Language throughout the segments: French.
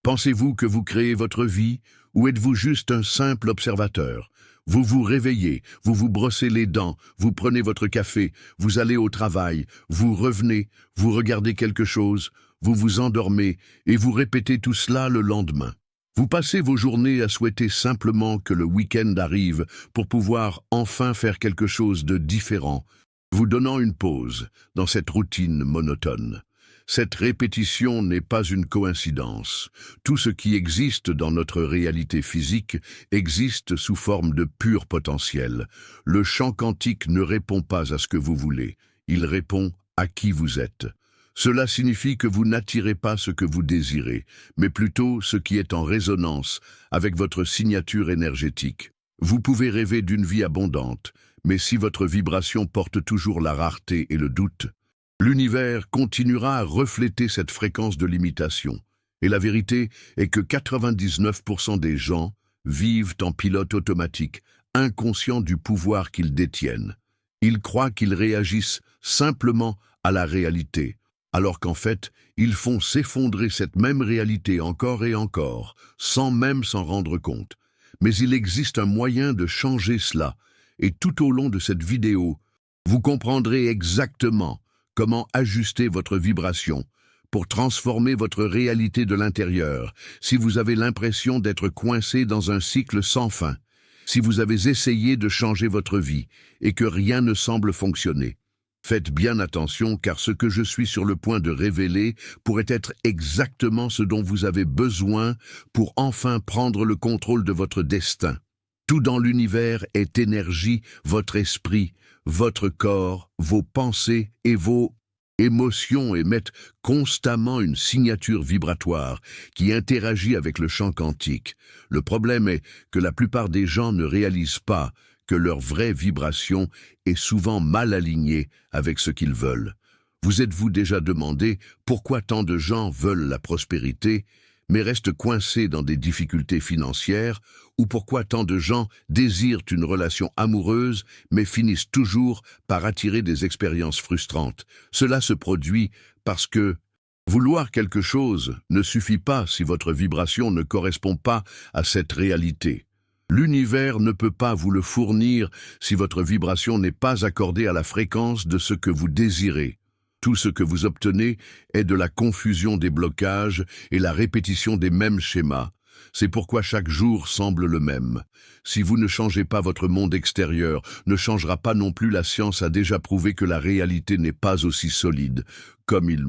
Pensez-vous que vous créez votre vie ou êtes-vous juste un simple observateur? Vous vous réveillez, vous vous brossez les dents, vous prenez votre café, vous allez au travail, vous revenez, vous regardez quelque chose, vous vous endormez et vous répétez tout cela le lendemain. Vous passez vos journées à souhaiter simplement que le week-end arrive pour pouvoir enfin faire quelque chose de différent, vous donnant une pause dans cette routine monotone. Cette répétition n'est pas une coïncidence. Tout ce qui existe dans notre réalité physique existe sous forme de pur potentiel. Le champ quantique ne répond pas à ce que vous voulez, il répond à qui vous êtes. Cela signifie que vous n'attirez pas ce que vous désirez, mais plutôt ce qui est en résonance avec votre signature énergétique. Vous pouvez rêver d'une vie abondante, mais si votre vibration porte toujours la rareté et le doute, l'univers continuera à refléter cette fréquence de limitation. Et la vérité est que 99% des gens vivent en pilote automatique, inconscients du pouvoir qu'ils détiennent. Ils croient qu'ils réagissent simplement à la réalité, alors qu'en fait, ils font s'effondrer cette même réalité encore et encore, sans même s'en rendre compte. Mais il existe un moyen de changer cela, et tout au long de cette vidéo, vous comprendrez exactement comment ajuster votre vibration pour transformer votre réalité de l'intérieur si vous avez l'impression d'être coincé dans un cycle sans fin, si vous avez essayé de changer votre vie et que rien ne semble fonctionner. Faites bien attention car ce que je suis sur le point de révéler pourrait être exactement ce dont vous avez besoin pour enfin prendre le contrôle de votre destin. Tout dans l'univers est énergie, votre esprit, votre corps, vos pensées et vos émotions émettent constamment une signature vibratoire qui interagit avec le champ quantique. Le problème est que la plupart des gens ne réalisent pas que leur vraie vibration est souvent mal alignée avec ce qu'ils veulent. Vous êtes-vous déjà demandé pourquoi tant de gens veulent la prospérité, mais restent coincés dans des difficultés financières, ou pourquoi tant de gens désirent une relation amoureuse, mais finissent toujours par attirer des expériences frustrantes? Cela se produit parce que vouloir quelque chose ne suffit pas si votre vibration ne correspond pas à cette réalité. L'univers ne peut pas vous le fournir si votre vibration n'est pas accordée à la fréquence de ce que vous désirez. Tout ce que vous obtenez est de la confusion des blocages et la répétition des mêmes schémas. C'est pourquoi chaque jour semble le même. Si vous ne changez pas votre monde extérieur, ne changera pas non plus. La science a déjà prouvé que la réalité n'est pas aussi solide comme il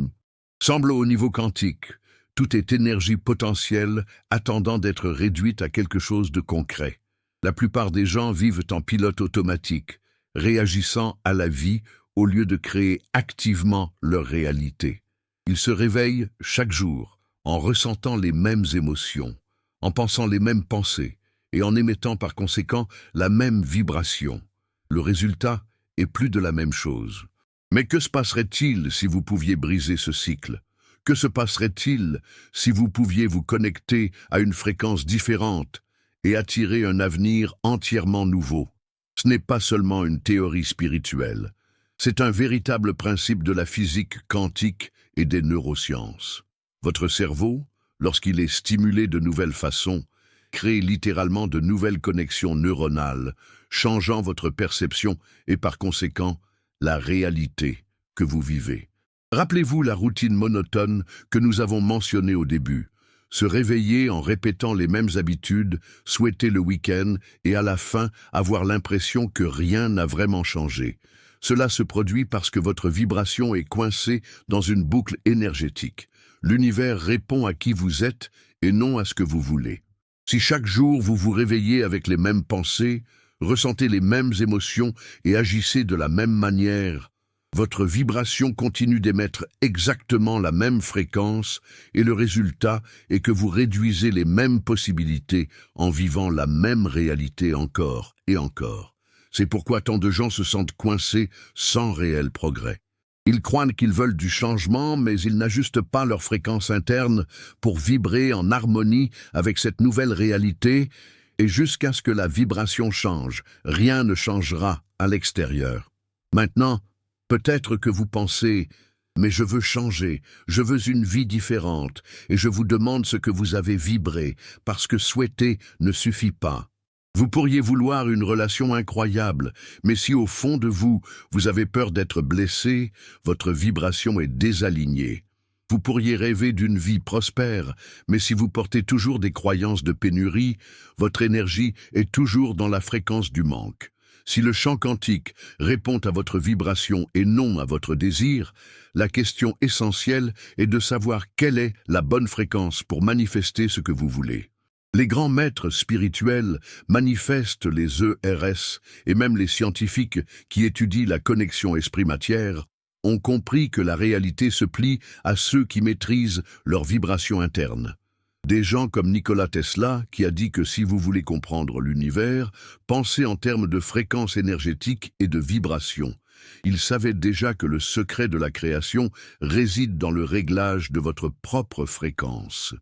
semble au niveau quantique. Tout est énergie potentielle attendant d'être réduite à quelque chose de concret. La plupart des gens vivent en pilote automatique, réagissant à la vie au lieu de créer activement leur réalité. Ils se réveillent chaque jour en ressentant les mêmes émotions, en pensant les mêmes pensées et en émettant par conséquent la même vibration. Le résultat est plus de la même chose. Mais que se passerait-il si vous pouviez briser ce cycle? Que se passerait-il si vous pouviez vous connecter à une fréquence différente et attirer un avenir entièrement nouveau? Ce n'est pas seulement une théorie spirituelle. C'est un véritable principe de la physique quantique et des neurosciences. Votre cerveau, lorsqu'il est stimulé de nouvelles façons, crée littéralement de nouvelles connexions neuronales, changeant votre perception et par conséquent la réalité que vous vivez. Rappelez-vous la routine monotone que nous avons mentionnée au début. Se réveiller en répétant les mêmes habitudes, souhaiter le week-end et à la fin avoir l'impression que rien n'a vraiment changé. Cela se produit parce que votre vibration est coincée dans une boucle énergétique. L'univers répond à qui vous êtes et non à ce que vous voulez. Si chaque jour vous vous réveillez avec les mêmes pensées, ressentez les mêmes émotions et agissez de la même manière, votre vibration continue d'émettre exactement la même fréquence et le résultat est que vous réduisez les mêmes possibilités en vivant la même réalité encore et encore. C'est pourquoi tant de gens se sentent coincés sans réel progrès. Ils croient qu'ils veulent du changement, mais ils n'ajustent pas leur fréquence interne pour vibrer en harmonie avec cette nouvelle réalité, et jusqu'à ce que la vibration change, rien ne changera à l'extérieur. Maintenant, peut-être que vous pensez, Mais je veux changer, je veux une vie différente, et je vous demande ce que vous avez vibré, parce que souhaiter ne suffit pas. Vous pourriez vouloir une relation incroyable, mais si au fond de vous, vous avez peur d'être blessé, votre vibration est désalignée. Vous pourriez rêver d'une vie prospère, mais si vous portez toujours des croyances de pénurie, votre énergie est toujours dans la fréquence du manque. Si le chant quantique répond à votre vibration et non à votre désir, la question essentielle est de savoir quelle est la bonne fréquence pour manifester ce que vous voulez. Les grands maîtres spirituels manifestent les ERS et même les scientifiques qui étudient la connexion esprit-matière ont compris que la réalité se plie à ceux qui maîtrisent leur vibration interne. Des gens comme Nikola Tesla, qui a dit que si vous voulez comprendre l'univers, pensez en termes de fréquence énergétique et de vibration. Il savait déjà que le secret de la création réside dans le réglage de votre propre fréquence.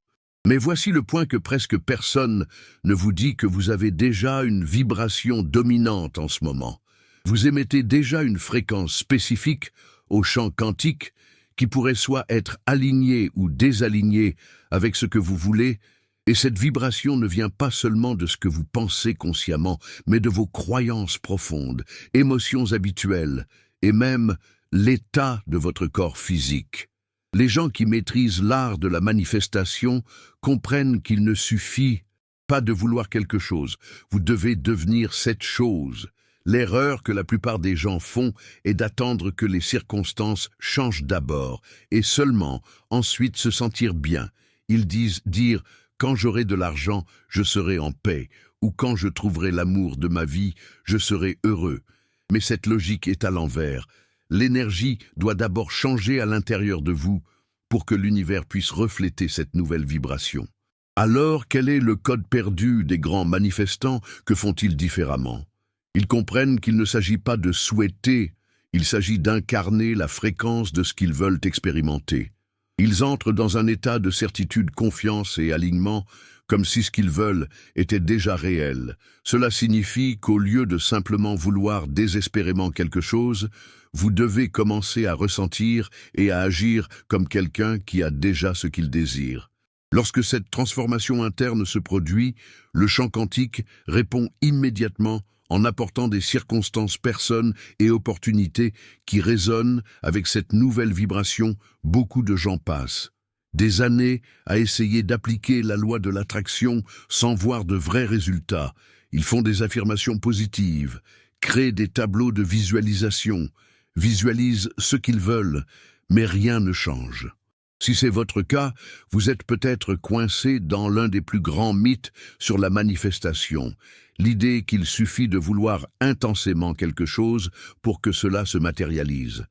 Mais voici le point que presque personne ne vous dit que vous avez déjà une vibration dominante en ce moment. Vous émettez déjà une fréquence spécifique au champ quantique qui pourrait soit être alignée ou désaligné avec ce que vous voulez, et cette vibration ne vient pas seulement de ce que vous pensez consciemment, mais de vos croyances profondes, émotions habituelles, et même l'état de votre corps physique. Les gens qui maîtrisent l'art de la manifestation comprennent qu'il ne suffit pas de vouloir quelque chose, vous devez devenir cette chose. L'erreur que la plupart des gens font est d'attendre que les circonstances changent d'abord et seulement ensuite se sentir bien. Ils disent dire « quand j'aurai de l'argent, je serai en paix » ou « quand je trouverai l'amour de ma vie, je serai heureux ». Mais cette logique est à l'envers. L'énergie doit d'abord changer à l'intérieur de vous pour que l'univers puisse refléter cette nouvelle vibration. Alors, quel est le code perdu des grands manifestants? Que font-ils différemment? Ils comprennent qu'il ne s'agit pas de souhaiter, il s'agit d'incarner la fréquence de ce qu'ils veulent expérimenter. Ils entrent dans un état de certitude, confiance et alignement, comme si ce qu'ils veulent était déjà réel. Cela signifie qu'au lieu de simplement vouloir désespérément quelque chose, vous devez commencer à ressentir et à agir comme quelqu'un qui a déjà ce qu'il désire. Lorsque cette transformation interne se produit, le champ quantique répond immédiatement en apportant des circonstances, personnes et opportunités qui résonnent avec cette nouvelle vibration. Beaucoup de gens passent des années à essayer d'appliquer la loi de l'attraction sans voir de vrais résultats. Ils font des affirmations positives, créent des tableaux de visualisation, visualisent ce qu'ils veulent, mais rien ne change. Si c'est votre cas, vous êtes peut-être coincé dans l'un des plus grands mythes sur la manifestation, l'idée qu'il suffit de vouloir intensément quelque chose pour que cela se matérialise.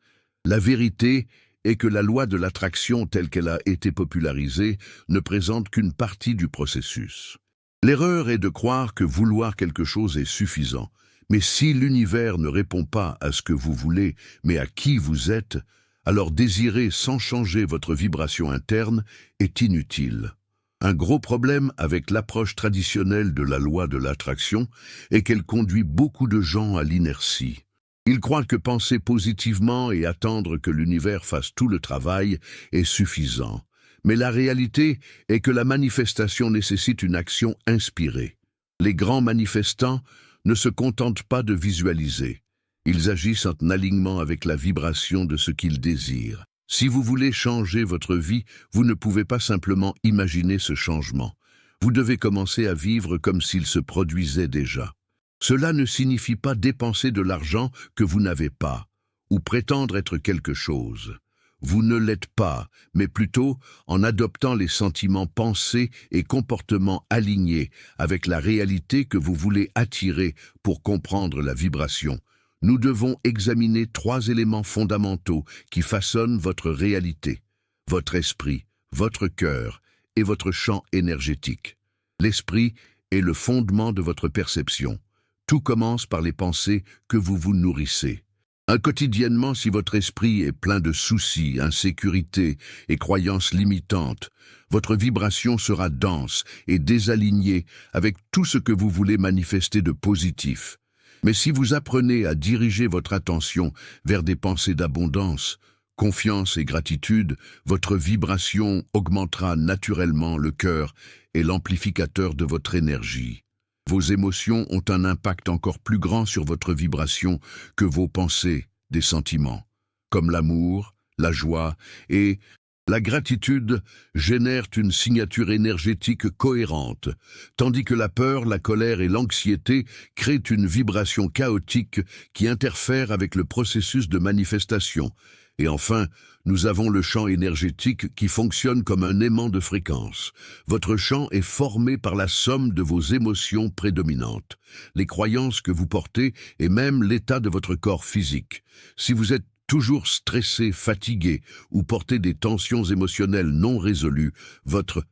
La vérité est que la loi de l'attraction telle qu'elle a été popularisée ne présente qu'une partie du processus. L'erreur est de croire que vouloir quelque chose est suffisant, mais si l'univers ne répond pas à ce que vous voulez, mais à qui vous êtes, alors désirer sans changer votre vibration interne est inutile. Un gros problème avec l'approche traditionnelle de la loi de l'attraction est qu'elle conduit beaucoup de gens à l'inertie. Ils croient que penser positivement et attendre que l'univers fasse tout le travail est suffisant. Mais la réalité est que la manifestation nécessite une action inspirée. Les grands manifestants ne se contentent pas de visualiser. Ils agissent en alignement avec la vibration de ce qu'ils désirent. Si vous voulez changer votre vie, vous ne pouvez pas simplement imaginer ce changement. Vous devez commencer à vivre comme s'il se produisait déjà. Cela ne signifie pas dépenser de l'argent que vous n'avez pas, ou prétendre être quelque chose. Vous ne l'êtes pas, mais plutôt en adoptant les sentiments, pensées et comportements alignés avec la réalité que vous voulez attirer pour comprendre la vibration. Nous devons examiner 3 éléments fondamentaux qui façonnent votre réalité, votre esprit, votre cœur et votre champ énergétique. L'esprit est le fondement de votre perception. Tout commence par les pensées que vous vous nourrissez. Quotidiennement, si votre esprit est plein de soucis, insécurité et croyances limitantes, votre vibration sera dense et désalignée avec tout ce que vous voulez manifester de positif. Mais si vous apprenez à diriger votre attention vers des pensées d'abondance, confiance et gratitude, votre vibration augmentera naturellement. Le cœur est l'amplificateur de votre énergie. Vos émotions ont un impact encore plus grand sur votre vibration que vos pensées, des sentiments, comme l'amour, la joie et la gratitude génèrent une signature énergétique cohérente, tandis que la peur, la colère et l'anxiété créent une vibration chaotique qui interfère avec le processus de manifestation. Et enfin, nous avons le champ énergétique qui fonctionne comme un aimant de fréquence. Votre champ est formé par la somme de vos émotions prédominantes, les croyances que vous portez et même l'état de votre corps physique. Si vous êtes toujours stressé, fatigué ou portez des tensions émotionnelles non résolues, votre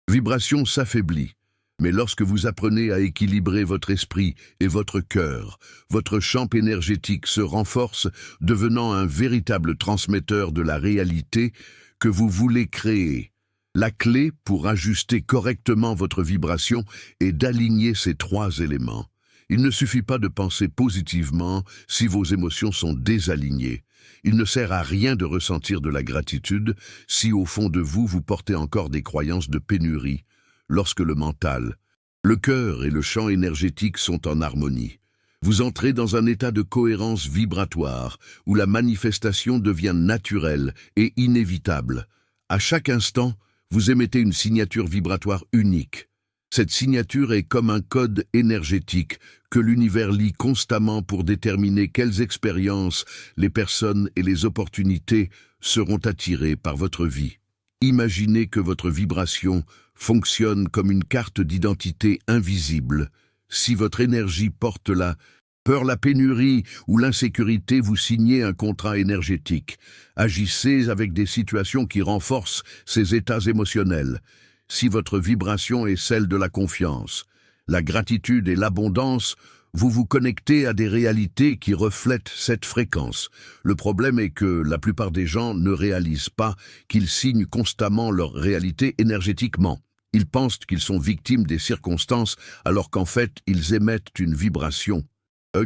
vibration s'affaiblit. Mais lorsque vous apprenez à équilibrer votre esprit et votre cœur, votre champ énergétique se renforce, devenant un véritable transmetteur de la réalité que vous voulez créer. La clé pour ajuster correctement votre vibration est d'aligner ces trois éléments. Il ne suffit pas de penser positivement si vos émotions sont désalignées. Il ne sert à rien de ressentir de la gratitude si au fond de vous, vous portez encore des croyances de pénurie. Lorsque le mental, le cœur et le champ énergétique sont en harmonie, vous entrez dans un état de cohérence vibratoire où la manifestation devient naturelle et inévitable. À chaque instant, vous émettez une signature vibratoire unique. Cette signature est comme un code énergétique que l'univers lit constamment pour déterminer quelles expériences, les personnes et les opportunités seront attirées par votre vie. Imaginez que votre vibration fonctionne comme une carte d'identité invisible. Si votre énergie porte la peur, la pénurie ou l'insécurité, vous signez un contrat énergétique. Agissez avec des situations qui renforcent ces états émotionnels. Si votre vibration est celle de la confiance, la gratitude et l'abondance, vous vous connectez à des réalités qui reflètent cette fréquence. Le problème est que la plupart des gens ne réalisent pas qu'ils signent constamment leur réalité énergétiquement. Ils pensent qu'ils sont victimes des circonstances alors qu'en fait, ils émettent une vibration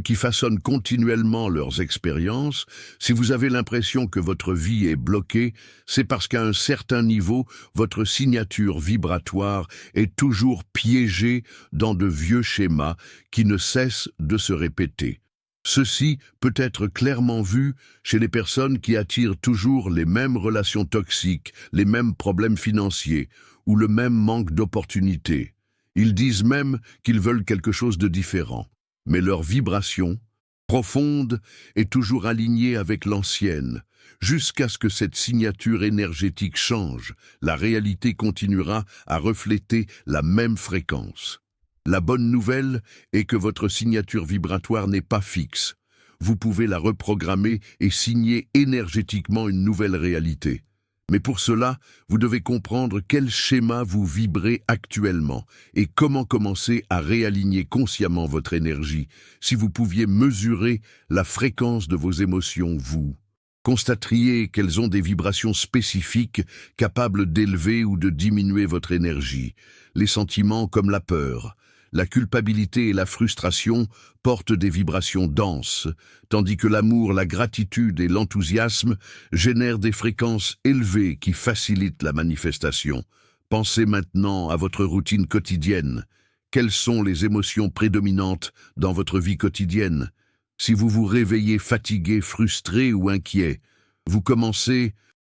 qui façonnent continuellement leurs expériences. Si vous avez l'impression que votre vie est bloquée, c'est parce qu'à un certain niveau, votre signature vibratoire est toujours piégée dans de vieux schémas qui ne cessent de se répéter. Ceci peut être clairement vu chez les personnes qui attirent toujours les mêmes relations toxiques, les mêmes problèmes financiers ou le même manque d'opportunités. Ils disent même qu'ils veulent quelque chose de différent. Mais leur vibration, profonde, est toujours alignée avec l'ancienne. Jusqu'à ce que cette signature énergétique change, la réalité continuera à refléter la même fréquence. La bonne nouvelle est que votre signature vibratoire n'est pas fixe. Vous pouvez la reprogrammer et signer énergétiquement une nouvelle réalité. Mais pour cela, vous devez comprendre quel schéma vous vibrez actuellement et comment commencer à réaligner consciemment votre énergie. Si vous pouviez mesurer la fréquence de vos émotions, vous constateriez qu'elles ont des vibrations spécifiques capables d'élever ou de diminuer votre énergie. Les sentiments comme la peur, la culpabilité et la frustration portent des vibrations denses, tandis que l'amour, la gratitude et l'enthousiasme génèrent des fréquences élevées qui facilitent la manifestation. Pensez maintenant à votre routine quotidienne. Quelles sont les émotions prédominantes dans votre vie quotidienne? Si vous vous réveillez fatigué, frustré ou inquiet, vous commencez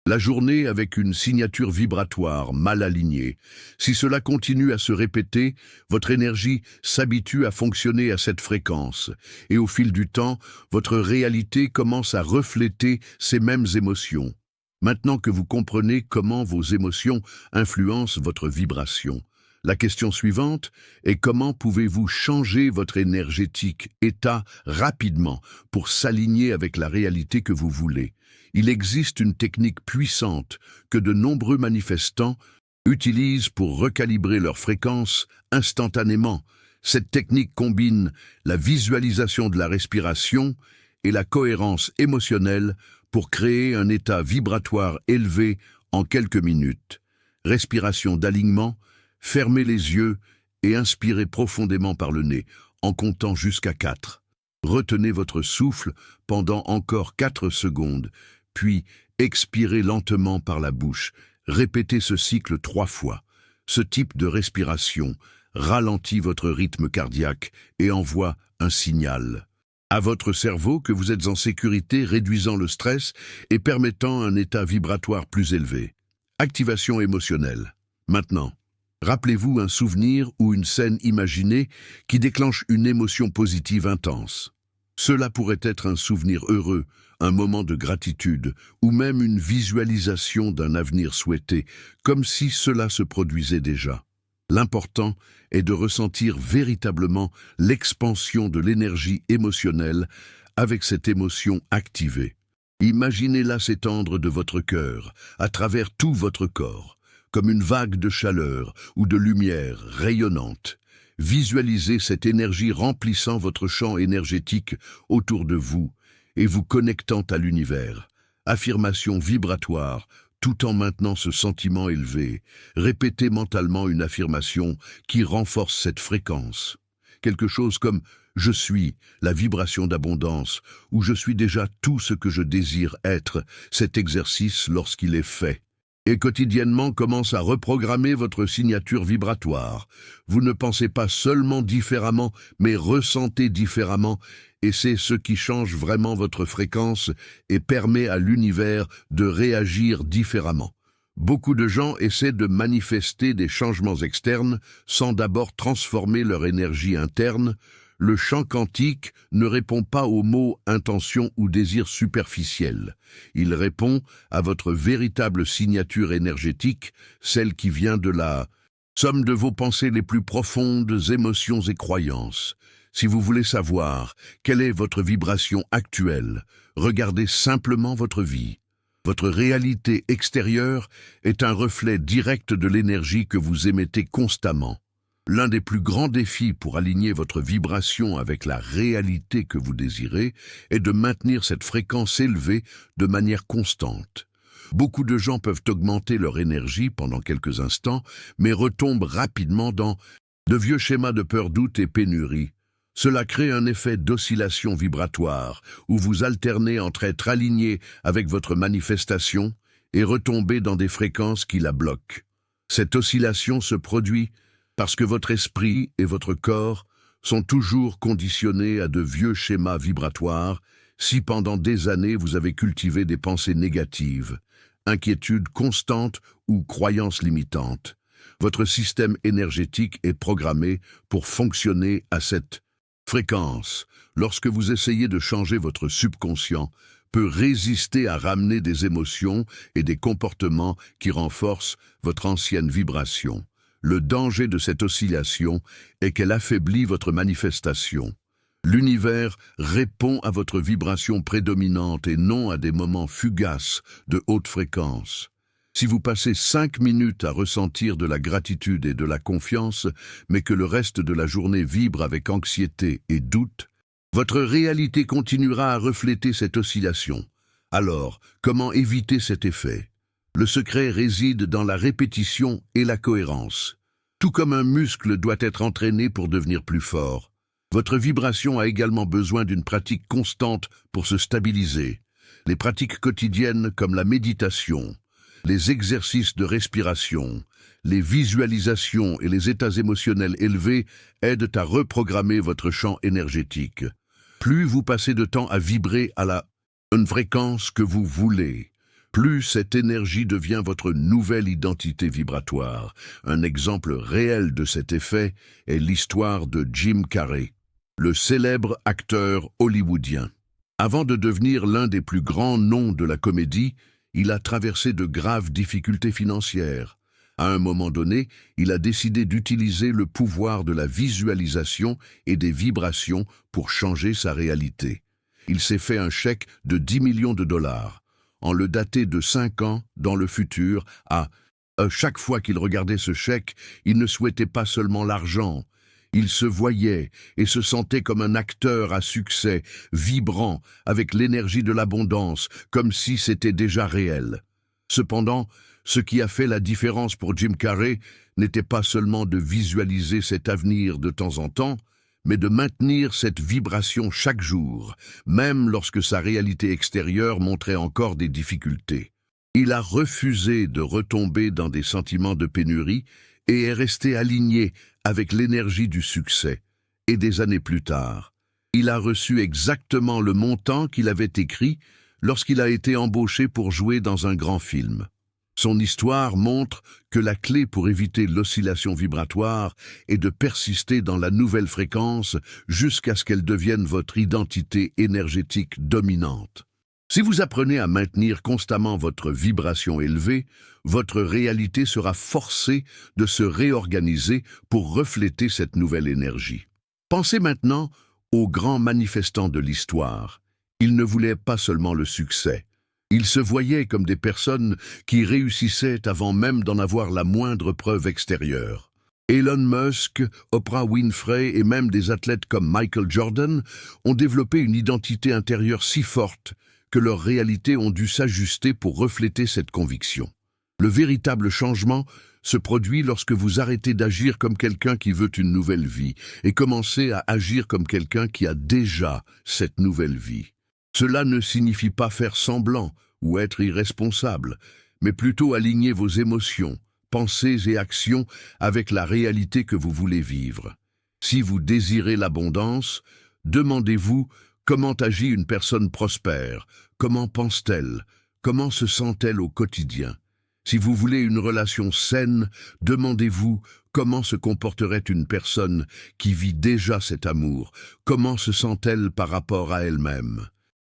la journée avec une signature vibratoire mal alignée. Si cela continue à se répéter, votre énergie s'habitue à fonctionner à cette fréquence. Et au fil du temps, votre réalité commence à refléter ces mêmes émotions. Maintenant que vous comprenez comment vos émotions influencent votre vibration, la question suivante est comment pouvez-vous changer votre énergétique état rapidement pour s'aligner avec la réalité que vous voulez? Il existe une technique puissante que de nombreux manifestants utilisent pour recalibrer leur fréquence instantanément. Cette technique combine la visualisation de la respiration et la cohérence émotionnelle pour créer un état vibratoire élevé en quelques minutes. Respiration d'alignement, fermez les yeux et inspirez profondément par le nez en comptant jusqu'à 4. Retenez votre souffle pendant encore 4 secondes, puis Expirez lentement par la bouche. Répétez ce cycle 3 fois. Ce type de respiration ralentit votre rythme cardiaque et envoie un signal à votre cerveau que vous êtes en sécurité, réduisant le stress et permettant un état vibratoire plus élevé. Activation émotionnelle. Maintenant, rappelez-vous un souvenir ou une scène imaginée qui déclenche une émotion positive intense. Cela pourrait être un souvenir heureux, un moment de gratitude, ou même une visualisation d'un avenir souhaité, comme si cela se produisait déjà. L'important est de ressentir véritablement l'expansion de l'énergie émotionnelle avec cette émotion activée. Imaginez-la s'étendre de votre cœur, à travers tout votre corps, comme une vague de chaleur ou de lumière rayonnante. Visualisez cette énergie remplissant votre champ énergétique autour de vous et vous connectant à l'univers. Affirmation vibratoire, tout en maintenant ce sentiment élevé. Répétez mentalement une affirmation qui renforce cette fréquence. Quelque chose comme « Je suis la vibration d'abondance » ou « Je suis déjà tout ce que je désire être ». Cet exercice, lorsqu'il est fait, et quotidiennement commence à reprogrammer votre signature vibratoire. Vous ne pensez pas seulement différemment, mais ressentez différemment, et c'est ce qui change vraiment votre fréquence et permet à l'univers de réagir différemment. Beaucoup de gens essaient de manifester des changements externes sans d'abord transformer leur énergie interne. Le champ quantique ne répond pas aux mots intention ou désir superficiel. Il répond à votre véritable signature énergétique, celle qui vient de la somme de vos pensées les plus profondes, émotions et croyances. Si vous voulez savoir quelle est votre vibration actuelle, regardez simplement votre vie. Votre réalité extérieure est un reflet direct de l'énergie que vous émettez constamment. L'un des plus grands défis pour aligner votre vibration avec la réalité que vous désirez est de maintenir cette fréquence élevée de manière constante. Beaucoup de gens peuvent augmenter leur énergie pendant quelques instants, mais retombent rapidement dans de vieux schémas de peur, doute et pénurie. Cela crée un effet d'oscillation vibratoire, où vous alternez entre être aligné avec votre manifestation et retomber dans des fréquences qui la bloquent. Cette oscillation se produit parce que votre esprit et votre corps sont toujours conditionnés à de vieux schémas vibratoires si pendant des années vous avez cultivé des pensées négatives, inquiétudes constantes ou croyances limitantes. Votre système énergétique est programmé pour fonctionner à cette fréquence. Lorsque vous essayez de changer votre subconscient, peut résister à ramener des émotions et des comportements qui renforcent votre ancienne vibration. Le danger de cette oscillation est qu'elle affaiblit votre manifestation. L'univers répond à votre vibration prédominante et non à des moments fugaces de haute fréquence. Si vous passez 5 minutes à ressentir de la gratitude et de la confiance, mais que le reste de la journée vibre avec anxiété et doute, votre réalité continuera à refléter cette oscillation. Alors, comment éviter cet effet? Le secret réside dans la répétition et la cohérence. Tout comme un muscle doit être entraîné pour devenir plus fort, votre vibration a également besoin d'une pratique constante pour se stabiliser. Les pratiques quotidiennes comme la méditation, les exercices de respiration, les visualisations et les états émotionnels élevés aident à reprogrammer votre champ énergétique. Plus vous passez de temps à vibrer à la fréquence que vous voulez, plus cette énergie devient votre nouvelle identité vibratoire. Un exemple réel de cet effet est l'histoire de Jim Carrey, le célèbre acteur hollywoodien. Avant de devenir l'un des plus grands noms de la comédie, il a traversé de graves difficultés financières. À un moment donné, il a décidé d'utiliser le pouvoir de la visualisation et des vibrations pour changer sa réalité. Il s'est fait un chèque de 10 millions de dollars. En le daté de 5 ans dans le futur, à chaque fois qu'il regardait ce chèque, il ne souhaitait pas seulement l'argent. Il se voyait et se sentait comme un acteur à succès, vibrant, avec l'énergie de l'abondance, comme si c'était déjà réel. Cependant, ce qui a fait la différence pour Jim Carrey n'était pas seulement de visualiser cet avenir de temps en temps, mais de maintenir cette vibration chaque jour, même lorsque sa réalité extérieure montrait encore des difficultés. Il a refusé de retomber dans des sentiments de pénurie et est resté aligné avec l'énergie du succès. Et des années plus tard, il a reçu exactement le montant qu'il avait écrit lorsqu'il a été embauché pour jouer dans un grand film. Son histoire montre que la clé pour éviter l'oscillation vibratoire est de persister dans la nouvelle fréquence jusqu'à ce qu'elle devienne votre identité énergétique dominante. Si vous apprenez à maintenir constamment votre vibration élevée, votre réalité sera forcée de se réorganiser pour refléter cette nouvelle énergie. Pensez maintenant aux grands manifestants de l'histoire. Ils ne voulaient pas seulement le succès. Ils se voyaient comme des personnes qui réussissaient avant même d'en avoir la moindre preuve extérieure. Elon Musk, Oprah Winfrey et même des athlètes comme Michael Jordan ont développé une identité intérieure si forte que leurs réalités ont dû s'ajuster pour refléter cette conviction. Le véritable changement se produit lorsque vous arrêtez d'agir comme quelqu'un qui veut une nouvelle vie et commencez à agir comme quelqu'un qui a déjà cette nouvelle vie. Cela ne signifie pas faire semblant ou être irresponsable, mais plutôt aligner vos émotions, pensées et actions avec la réalité que vous voulez vivre. Si vous désirez l'abondance, demandez-vous comment agit une personne prospère, comment pense-t-elle, comment se sent-elle au quotidien. Si vous voulez une relation saine, demandez-vous comment se comporterait une personne qui vit déjà cet amour, comment se sent-elle par rapport à elle-même.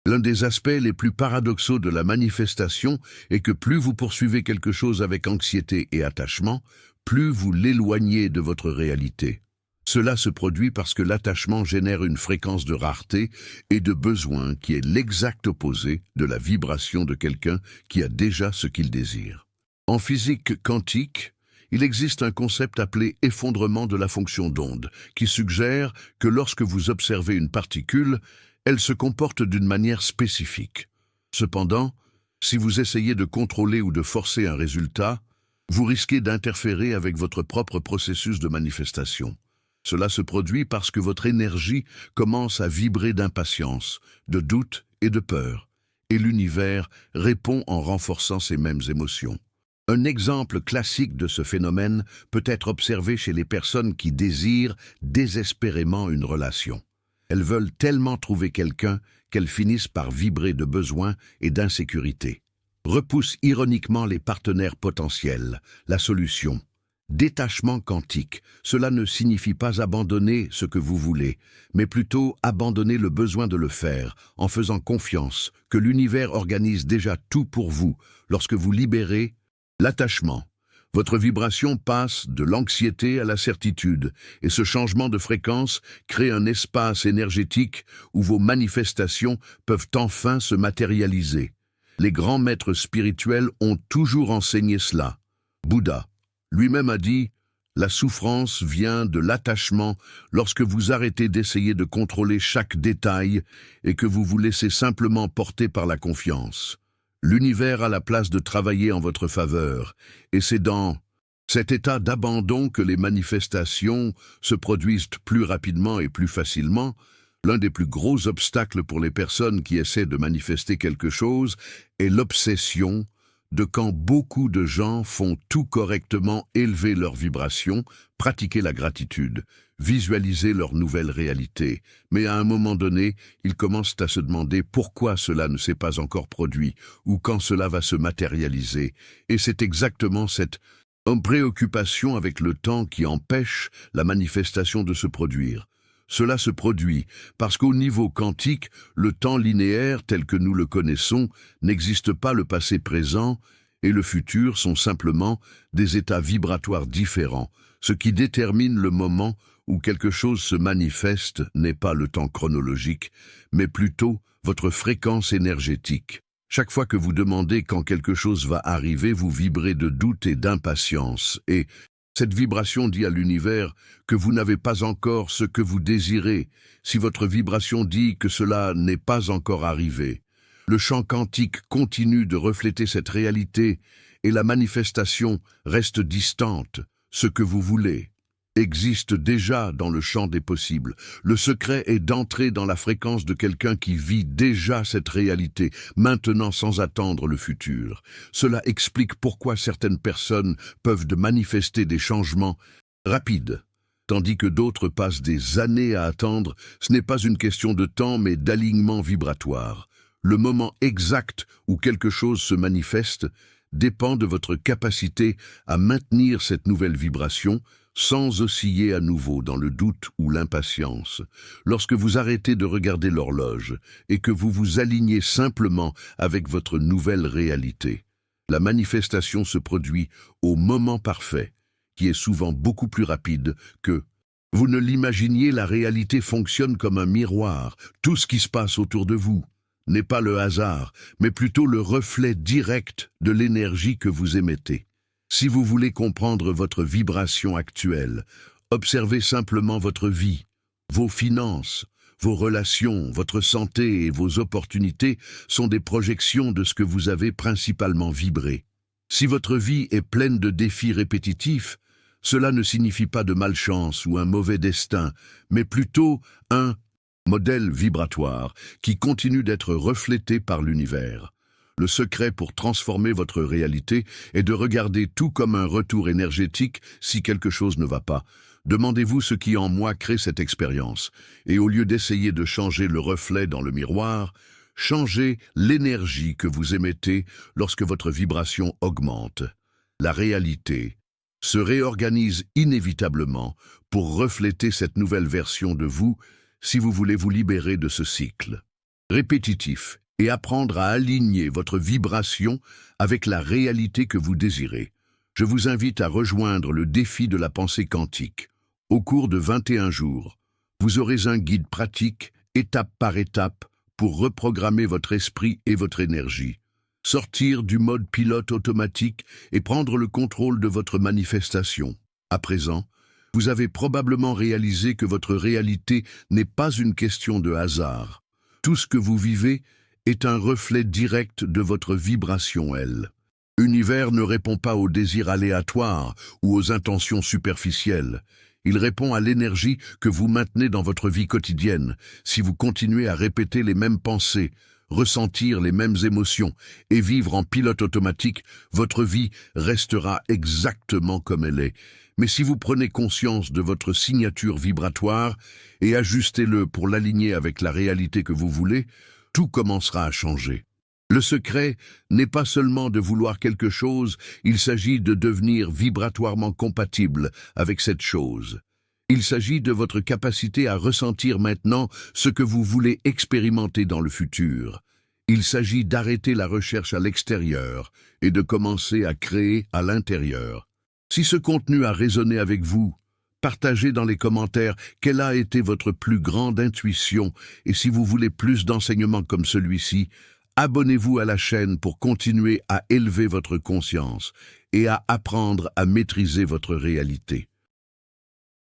L'un des aspects les plus paradoxaux de la manifestation est que plus vous poursuivez quelque chose avec anxiété et attachement, plus vous l'éloignez de votre réalité. Cela se produit parce que l'attachement génère une fréquence de rareté et de besoin qui est l'exact opposé de la vibration de quelqu'un qui a déjà ce qu'il désire. En physique quantique, il existe un concept appelé effondrement de la fonction d'onde, qui suggère que lorsque vous observez une particule, elle se comporte d'une manière spécifique. Cependant, si vous essayez de contrôler ou de forcer un résultat, vous risquez d'interférer avec votre propre processus de manifestation. Cela se produit parce que votre énergie commence à vibrer d'impatience, de doute et de peur, et l'univers répond en renforçant ces mêmes émotions. Un exemple classique de ce phénomène peut être observé chez les personnes qui désirent désespérément une relation. Elles veulent tellement trouver quelqu'un qu'elles finissent par vibrer de besoin et d'insécurité. Repoussent ironiquement les partenaires potentiels, la solution. Détachement quantique, cela ne signifie pas abandonner ce que vous voulez, mais plutôt abandonner le besoin de le faire, en faisant confiance que l'univers organise déjà tout pour vous lorsque vous libérez l'attachement. Votre vibration passe de l'anxiété à la certitude, et ce changement de fréquence crée un espace énergétique où vos manifestations peuvent enfin se matérialiser. Les grands maîtres spirituels ont toujours enseigné cela. Bouddha lui-même a dit « La souffrance vient de l'attachement lorsque vous arrêtez d'essayer de contrôler chaque détail et que vous vous laissez simplement porter par la confiance. » L'univers a la place de travailler en votre faveur, et c'est dans cet état d'abandon que les manifestations se produisent plus rapidement et plus facilement. L'un des plus gros obstacles pour les personnes qui essaient de manifester quelque chose est l'obsession de quand beaucoup de gens font tout correctement élever leur vibration, pratiquer la gratitude, visualiser leur nouvelle réalité. Mais à un moment donné, ils commencent à se demander pourquoi cela ne s'est pas encore produit ou quand cela va se matérialiser. Et c'est exactement cette préoccupation avec le temps qui empêche la manifestation de se produire. Cela se produit parce qu'au niveau quantique, le temps linéaire tel que nous le connaissons n'existe pas. Le passé présent et le futur sont simplement des états vibratoires différents. Ce qui détermine le moment où quelque chose se manifeste n'est pas le temps chronologique, mais plutôt votre fréquence énergétique. Chaque fois que vous demandez quand quelque chose va arriver, vous vibrez de doute et d'impatience, et cette vibration dit à l'univers que vous n'avez pas encore ce que vous désirez. Si votre vibration dit que cela n'est pas encore arrivé, le champ quantique continue de refléter cette réalité et la manifestation reste distante, ce que vous voulez. existe déjà dans le champ des possibles. Le secret est d'entrer dans la fréquence de quelqu'un qui vit déjà cette réalité, maintenant sans attendre le futur. Cela explique pourquoi certaines personnes peuvent manifester des changements rapides, tandis que d'autres passent des années à attendre. Ce n'est pas une question de temps, mais d'alignement vibratoire. Le moment exact où quelque chose se manifeste dépend de votre capacité à maintenir cette nouvelle vibration sans osciller à nouveau dans le doute ou l'impatience. Lorsque vous arrêtez de regarder l'horloge et que vous vous alignez simplement avec votre nouvelle réalité, la manifestation se produit au moment parfait, qui est souvent beaucoup plus rapide que vous ne l'imaginiez. La réalité fonctionne comme un miroir. Tout ce qui se passe autour de vous n'est pas le hasard, mais plutôt le reflet direct de l'énergie que vous émettez. Si vous voulez comprendre votre vibration actuelle, observez simplement votre vie, vos finances, vos relations, votre santé et vos opportunités sont des projections de ce que vous avez principalement vibré. Si votre vie est pleine de défis répétitifs, cela ne signifie pas de malchance ou un mauvais destin, mais plutôt un modèle vibratoire qui continue d'être reflété par l'univers. Le secret pour transformer votre réalité est de regarder tout comme un retour énergétique. Si quelque chose ne va pas, demandez-vous ce qui en moi crée cette expérience. Et au lieu d'essayer de changer le reflet dans le miroir, changez l'énergie que vous émettez lorsque votre vibration augmente. La réalité se réorganise inévitablement pour refléter cette nouvelle version de vous si vous voulez vous libérer de ce cycle répétitif et apprendre à aligner votre vibration avec la réalité que vous désirez. Je vous invite à rejoindre le défi de la pensée quantique. Au cours de 21 jours, vous aurez un guide pratique, étape par étape, pour reprogrammer votre esprit et votre énergie. Sortir du mode pilote automatique et prendre le contrôle de votre manifestation. À présent, vous avez probablement réalisé que votre réalité n'est pas une question de hasard. Tout ce que vous vivez est un reflet direct de votre vibration, elle. L'univers ne répond pas aux désirs aléatoires ou aux intentions superficielles. Il répond à l'énergie que vous maintenez dans votre vie quotidienne. Si vous continuez à répéter les mêmes pensées, ressentir les mêmes émotions et vivre en pilote automatique, votre vie restera exactement comme elle est. Mais si vous prenez conscience de votre signature vibratoire et ajustez-le pour l'aligner avec la réalité que vous voulez, tout commencera à changer. Le secret n'est pas seulement de vouloir quelque chose, il s'agit de devenir vibratoirement compatible avec cette chose. Il s'agit de votre capacité à ressentir maintenant ce que vous voulez expérimenter dans le futur. Il s'agit d'arrêter la recherche à l'extérieur et de commencer à créer à l'intérieur. Si ce contenu a résonné avec vous, partagez dans les commentaires quelle a été votre plus grande intuition et si vous voulez plus d'enseignements comme celui-ci, abonnez-vous à la chaîne pour continuer à élever votre conscience et à apprendre à maîtriser votre réalité.